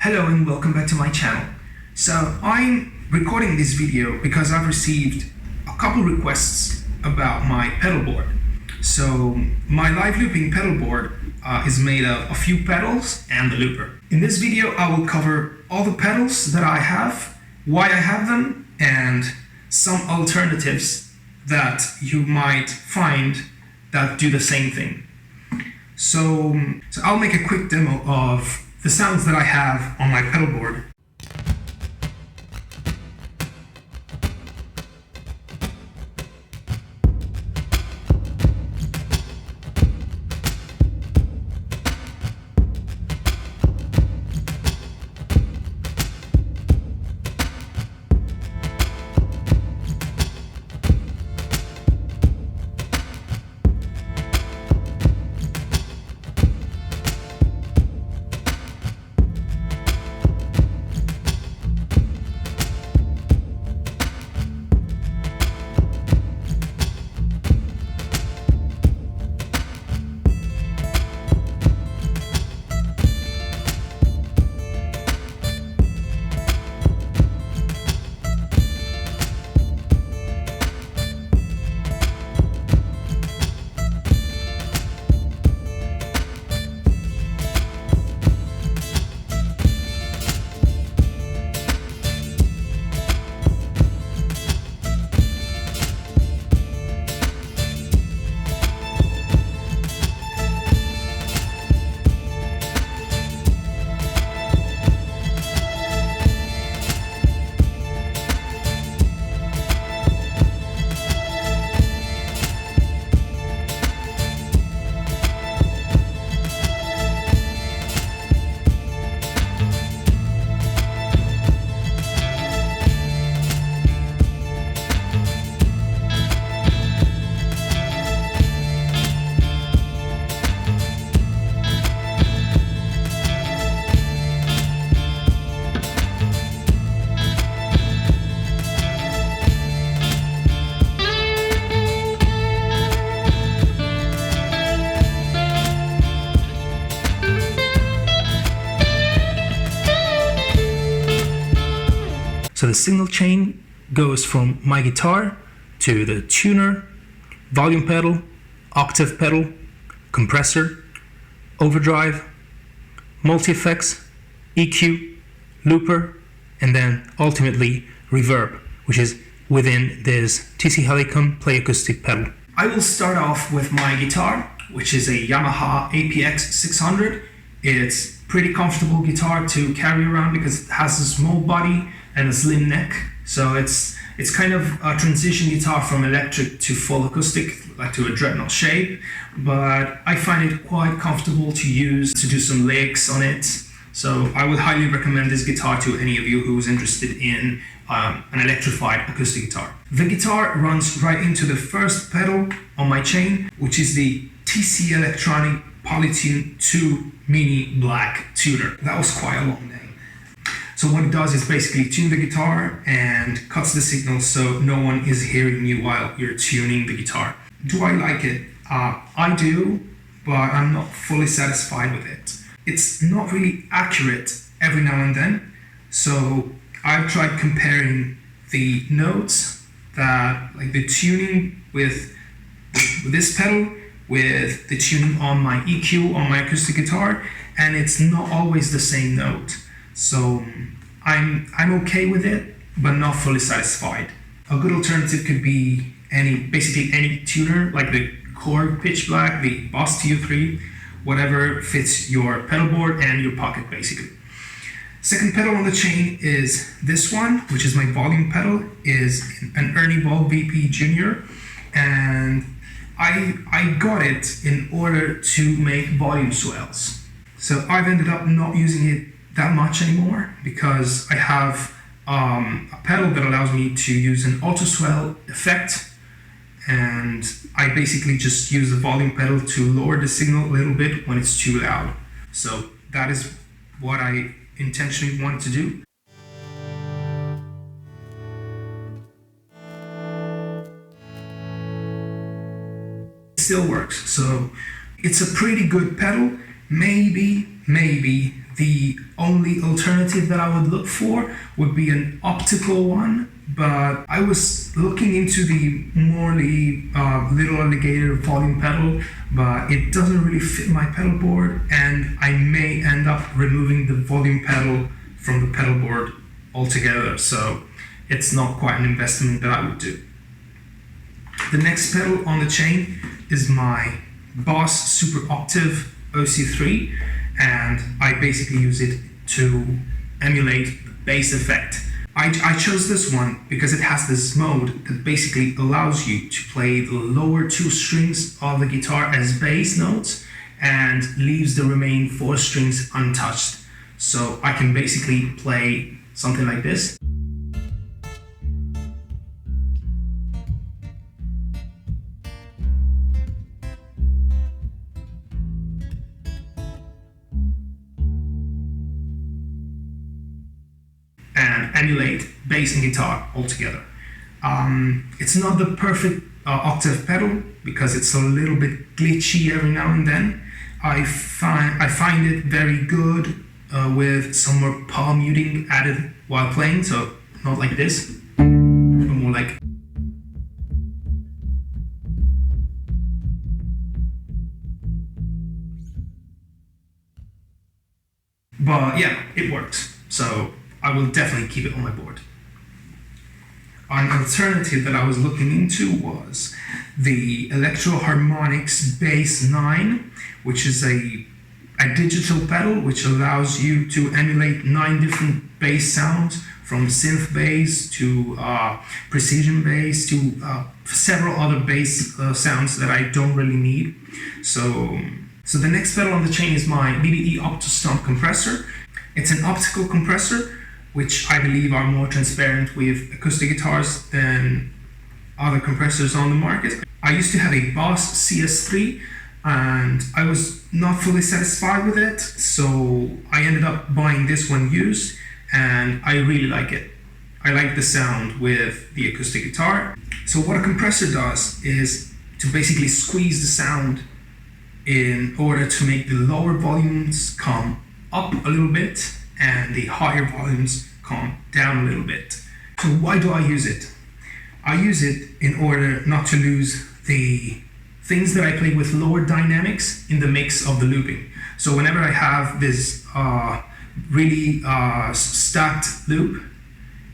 Hello and welcome back to my channel. So I'm recording this video because I've received a couple requests about my pedal board. So my live looping pedal board is made of a few pedals and the looper. In this video I will cover all the pedals that I have, why I have them, and some alternatives that you might find that do the same thing. So I'll make a quick demo of the sounds that I have on my pedal board. So the signal chain goes from my guitar to the tuner, volume pedal, octave pedal, compressor, overdrive, multi-effects, EQ, looper, and then ultimately reverb, which is within this TC Helicon Play Acoustic pedal. I will start off with my guitar, which is a Yamaha APX 600. It's pretty comfortable guitar to carry around because it has a small body and a slim neck. So it's kind of a transition guitar from electric to full acoustic, like to a dreadnought shape, but I find it quite comfortable to use to do some licks on it. So I would highly recommend this guitar to any of you who's interested in an electrified acoustic guitar. The guitar runs right into the first pedal on my chain, which is the TC Electronic Polytune 2 Mini Black Tuner. That was quite a long name. So what it does is basically tune the guitar and cuts the signal so no one is hearing you while you're tuning the guitar. Do I like it? I do, but I'm not fully satisfied with it. It's not really accurate every now and then. So I've tried comparing the notes, like the tuning with this pedal with the tuning on my EQ on my acoustic guitar, and it's not always the same note. So I'm okay with it, but not fully satisfied. A good alternative could be basically any tuner, like the Korg Pitch Black, the Boss TU3, whatever fits your pedal board and your pocket basically. Second pedal on the chain is this one, which is my volume pedal, is an Ernie Ball VP Junior, and I got it in order to make volume swells. So I've ended up not using it that much anymore because I have a pedal that allows me to use an auto-swell effect, and I basically just use the volume pedal to lower the signal a little bit when it's too loud. So that is what I intentionally wanted to do. still works. So it's a pretty good pedal. Maybe The only alternative that I would look for would be an optical one, but I was looking into the Morley Little Alligator volume pedal, but it doesn't really fit my pedal board, and I may end up removing the volume pedal from the pedal board altogether, so it's not quite an investment that I would do. The next pedal on the chain is my Boss Super Octave OC3, and I basically use it to emulate the bass effect. I chose this one because it has this mode that basically allows you to play the lower two strings of the guitar as bass notes and leaves the remaining four strings untouched. So I can basically play something like this. And emulate bass and guitar all together. It's not the perfect octave pedal because it's a little bit glitchy every now and then. I find it very good with some more palm muting added while playing, so not like this, but more like. But yeah, it works. So I will definitely keep it on my board. An alternative that I was looking into was the Electro Harmonix Bass 9, which is a digital pedal which allows you to emulate 9 different bass sounds, from synth bass to precision bass to several other bass sounds that I don't really need. So the next pedal on the chain is my BBE Opto-Stomp compressor. It's an optical compressor, which I believe are more transparent with acoustic guitars than other compressors on the market. I used to have a Boss CS3 and I was not fully satisfied with it, so I ended up buying this one used, and I really like it. I like the sound with the acoustic guitar. So what a compressor does is to basically squeeze the sound in order to make the lower volumes come up a little bit and the higher volumes come down a little bit. So why do I use it? I use it in order not to lose the things that I play with lower dynamics in the mix of the looping. So whenever I have this really stacked loop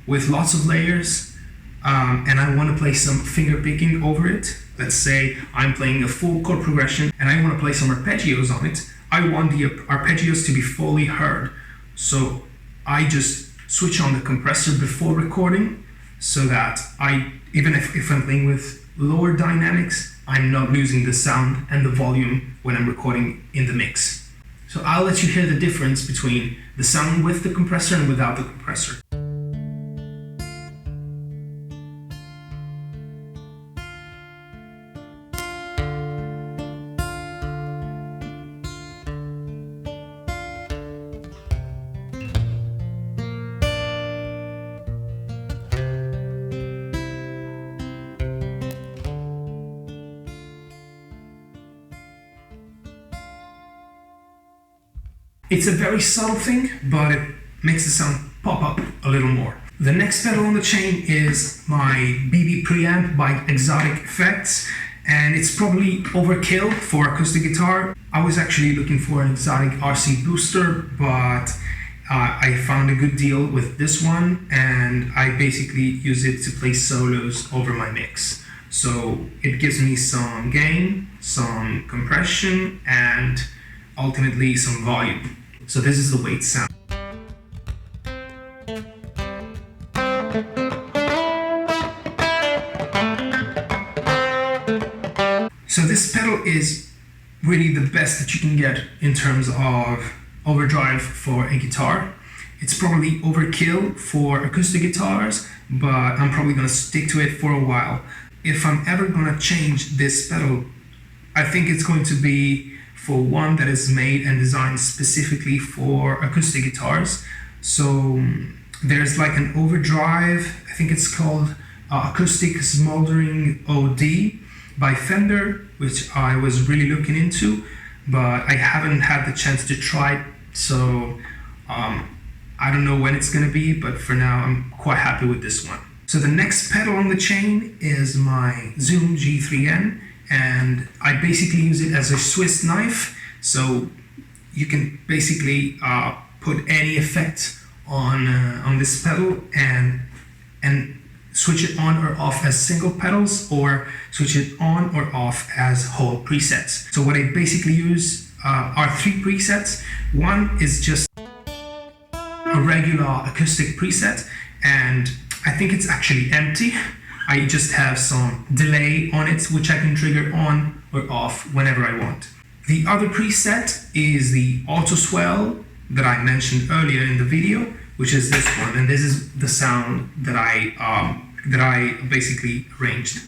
with lots of layers, and I want to play some finger picking over it, let's say I'm playing a full chord progression and I want to play some arpeggios on it, I want the arpeggios to be fully heard. So I just switch on the compressor before recording so that even if I'm playing with lower dynamics, I'm not losing the sound and the volume when I'm recording in the mix. So I'll let you hear the difference between the sound with the compressor and without the compressor. It's a very subtle thing, but it makes the sound pop up a little more. The next pedal on the chain is my BB preamp by Exotic Effects, and it's probably overkill for acoustic guitar. I was actually looking for an Exotic RC booster, but I found a good deal with this one, and I basically use it to play solos over my mix. So it gives me some gain, some compression, and ultimately some volume. So this is the way it sounds. So this pedal is really the best that you can get in terms of overdrive for a guitar. It's probably overkill for acoustic guitars, but I'm probably gonna stick to it for a while. If I'm ever gonna change this pedal, I think it's going to be for one that is made and designed specifically for acoustic guitars. So there's like an Overdrive, I think it's called Acoustic Smoldering OD by Fender, which I was really looking into, but I haven't had the chance to try it So I don't know when it's going to be, but for now I'm quite happy with this one. So the next pedal on the chain is my Zoom G3N, and I basically use it as a Swiss knife. So you can basically put any effect on this pedal and switch it on or off as single pedals, or switch it on or off as whole presets. So what I basically use are 3 presets. One is just a regular acoustic preset, and I think it's actually empty. I just have some delay on it, which I can trigger on or off whenever I want. The other preset is the Auto-swell that I mentioned earlier in the video, which is this one, and this is the sound that I basically arranged.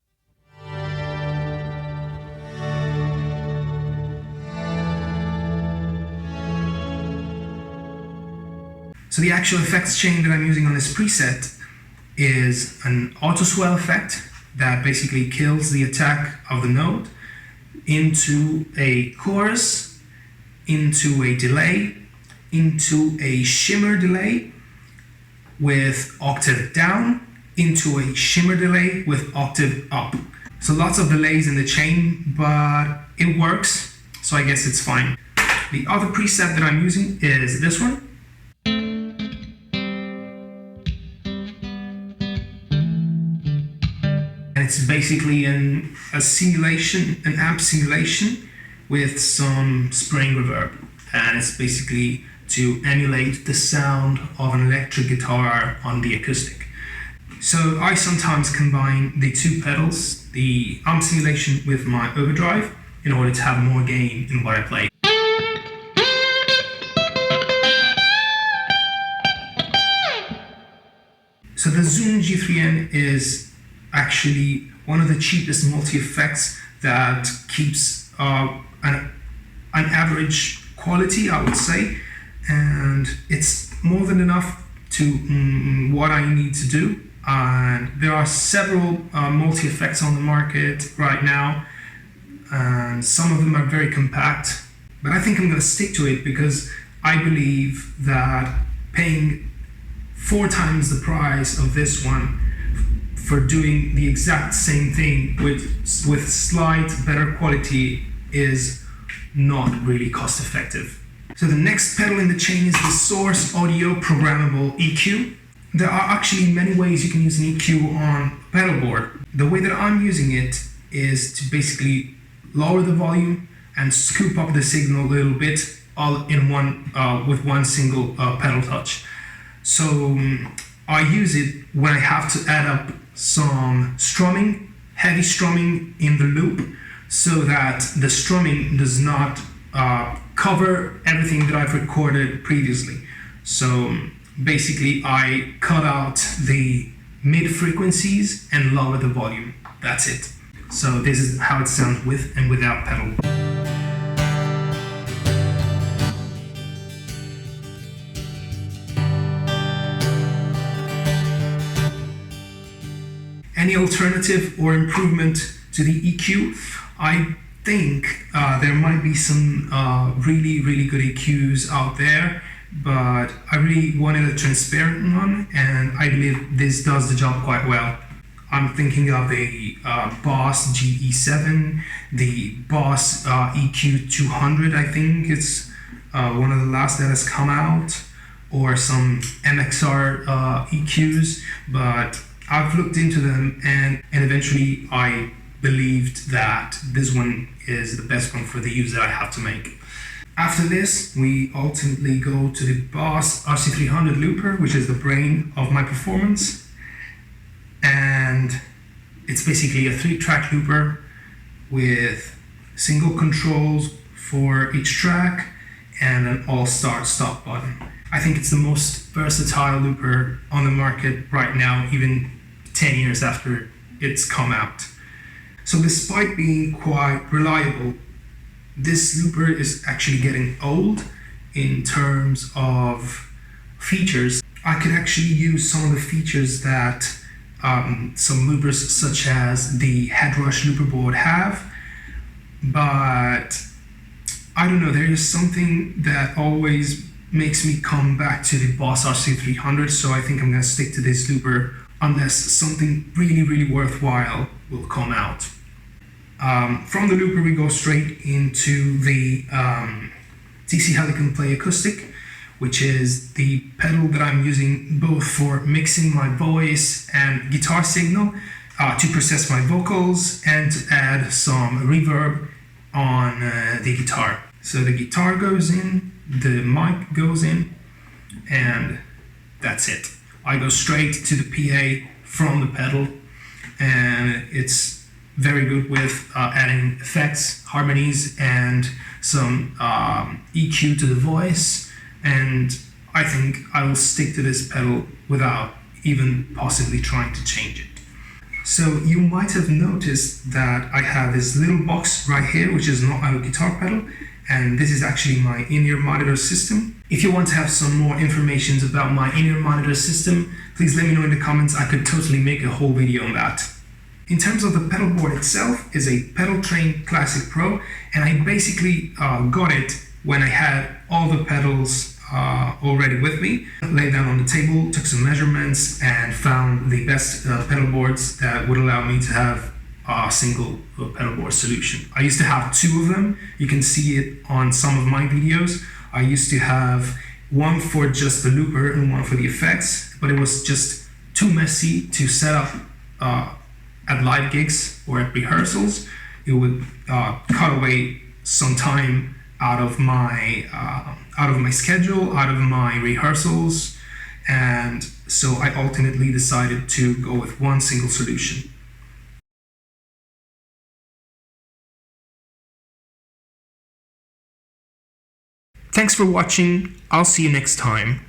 So the actual effects chain that I'm using on this preset is an Auto-swell effect that basically kills the attack of the note into a chorus, into a delay, into a shimmer delay with octave down, into a shimmer delay with octave up. So lots of delays in the chain, but it works, so I guess it's fine. The other preset that I'm using is this one. And it's basically an amp simulation with some spring reverb. And it's basically to emulate the sound of an electric guitar on the acoustic. So I sometimes combine the 2 pedals, the amp simulation with my overdrive, in order to have more gain in what I play. So the Zoom G3N is actually one of the cheapest multi-effects that keeps an average quality, I would say, and it's more than enough to what I need to do. And there are several multi-effects on the market right now, and some of them are very compact, but I think I'm going to stick to it because I believe that paying 4 times the price of this one for doing the exact same thing with slight better quality is not really cost effective. So the next pedal in the chain is the Source Audio Programmable EQ. There are actually many ways you can use an EQ on pedalboard. The way that I'm using it is to basically lower the volume and scoop up the signal a little bit, all in one with one single pedal touch. So I use it when I have to add up some strumming, heavy strumming in the loop, so that the strumming does not cover everything that I've recorded previously. So basically I cut out the mid frequencies and lower the volume. That's it. So this is how it sounds with and without pedal. Any alternative or improvement to the EQ? I think there might be some really good EQs out there, but I really wanted a transparent one, and I believe this does the job quite well. I'm thinking of the Boss GE7, the Boss EQ200, I think it's one of the last that has come out, or some MXR EQs, but I've looked into them and eventually I believed that this one is the best one for the use that I have to make. After this, we ultimately go to the Boss RC300 looper, which is the brain of my performance. And it's basically a 3-track looper with single controls for each track and an all start stop button. I think it's the most versatile looper on the market right now, even 10 years after it's come out. So despite being quite reliable, this looper is actually getting old in terms of features. I could actually use some of the features that some loopers such as the Headrush looper board have, but I don't know, there is something that always makes me come back to the Boss RC300, so I think I'm going to stick to this looper unless something really worthwhile will come out. From the looper we go straight into the TC Helicon Play Acoustic, which is the pedal that I'm using both for mixing my voice and guitar signal, to process my vocals, and to add some reverb on the guitar. So the guitar goes in, the mic goes in, and that's it. I go straight to the PA from the pedal, and it's very good with adding effects, harmonies, and some EQ to the voice, and I think I will stick to this pedal without even possibly trying to change it. So you might have noticed that I have this little box right here, which is not a guitar pedal, and this is actually my in-ear monitor system. If you want to have some more information about my in-ear monitor system, please let me know in the comments. I could totally make a whole video on that. In terms of the pedal board itself, is a Pedal Train Classic Pro, and I basically got it when I had all the pedals already with me. Laid down on the table, took some measurements, and found the best pedal boards that would allow me to have a single pedal board solution. I used to have two of them. You can see it on some of my videos. I used to have one for just the looper and one for the effects, but it was just too messy to set up at live gigs or at rehearsals. It would cut away some time out of my schedule, out of my rehearsals, and so I ultimately decided to go with one single solution. Thanks for watching. I'll see you next time.